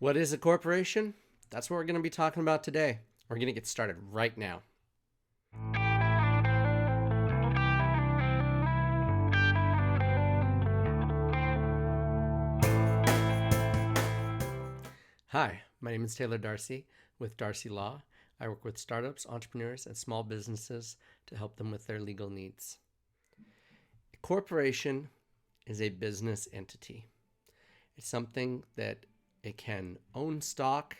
What is a corporation? That's what we're going to be talking about today. We're going to get started right now. Hi, my name is Taylor Darcy with Darcy Law. I work with startups, entrepreneurs, and small businesses to help them with their legal needs. A corporation is a business entity. It's something that it can own stock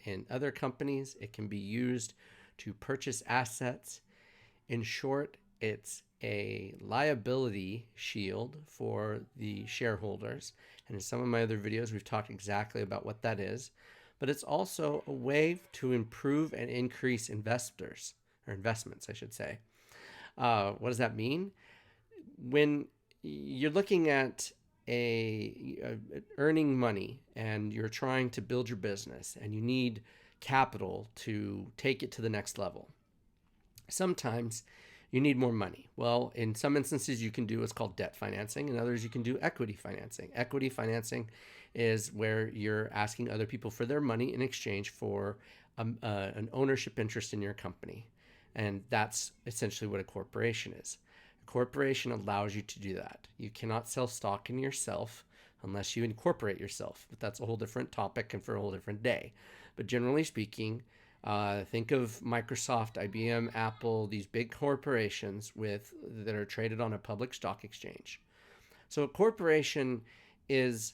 in other companies. It can be used to purchase assets. In short, it's a liability shield for the shareholders. And in some of my other videos, we've talked exactly about what that is. But it's also a way to improve and increase investors, or investments, I should say. What does that mean? When you're looking at earning money and you're trying to build your business and you need capital to take it to the next level, sometimes you need more money. Well, in some instances, you can do what's called debt financing. In others, you can do equity financing. Equity financing is where you're asking other people for their money in exchange for an ownership interest in your company. And that's essentially what a corporation is. A corporation allows you to do that. You cannot sell stock in yourself unless you incorporate yourself. But that's a whole different topic and for a whole different day. But generally speaking, think of Microsoft, IBM, Apple, these big corporations that are traded on a public stock exchange. So a corporation is,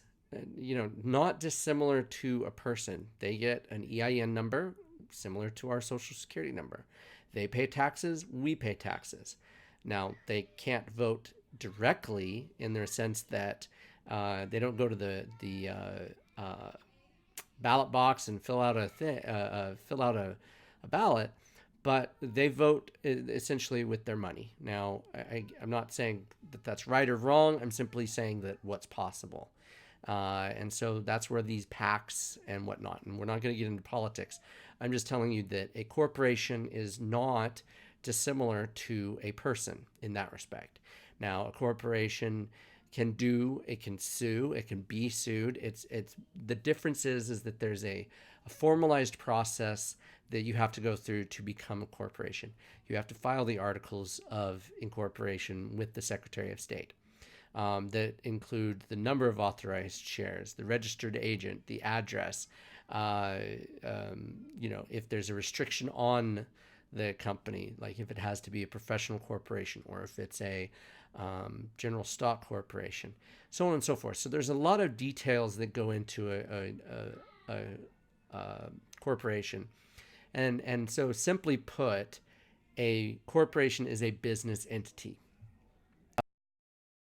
not dissimilar to a person. They get an EIN number similar to our social security number. They pay taxes, we pay taxes. Now, they can't vote directly in the sense that they don't go to the ballot box and fill out a ballot, but they vote essentially with their money. Now, I'm not saying that that's right or wrong. I'm simply saying that what's possible. And so that's where these PACs and whatnot, and we're not going to get into politics. I'm just telling you that a corporation is not dissimilar to a person in that respect. Now, a corporation it can sue, it can be sued. It's the difference is that there's a formalized process that you have to go through to become a corporation. You have to file the articles of incorporation with the Secretary of State. That include the number of authorized shares, the registered agent, the address, if there's a restriction on the company, like if it has to be a professional corporation or if it's a general stock corporation, so on and so forth. So there's a lot of details that go into a corporation. And so simply put, a corporation is a business entity.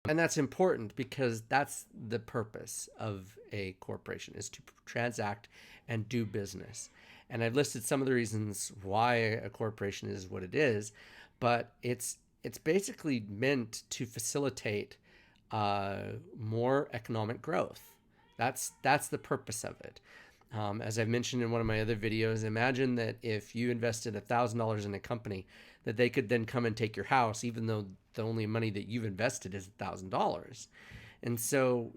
And that's important because that's the purpose of a corporation, is to transact and do business. And I've listed some of the reasons why a corporation is what it is, but it's basically meant to facilitate more economic growth. That's the purpose of it. As I've mentioned in one of my other videos, imagine that if you invested $1,000 in a company, that they could then come and take your house, even though the only money that you've invested is $1,000. And so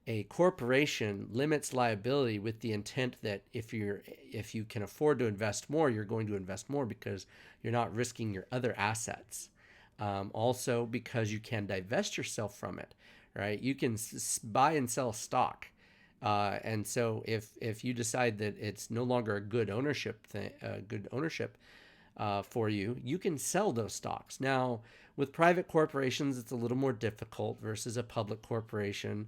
a corporation limits liability with the intent that if you can afford to invest more, you're going to invest more because you're not risking your other assets. Also, because you can divest yourself from it, right? You can buy and sell stock. And so if you decide that it's no longer a good ownership for you, you can sell those stocks. Now, with private corporations, it's a little more difficult versus a public corporation.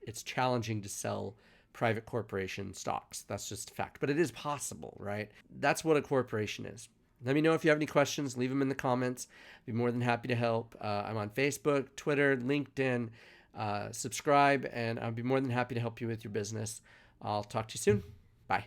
It's challenging to sell private corporation stocks. That's just a fact, but it is possible, right? That's what a corporation is. Let me know if you have any questions. Leave them in the comments. I'd be more than happy to help. I'm on Facebook, Twitter, LinkedIn. Subscribe, and I'd be more than happy to help you with your business. I'll talk to you soon. Bye.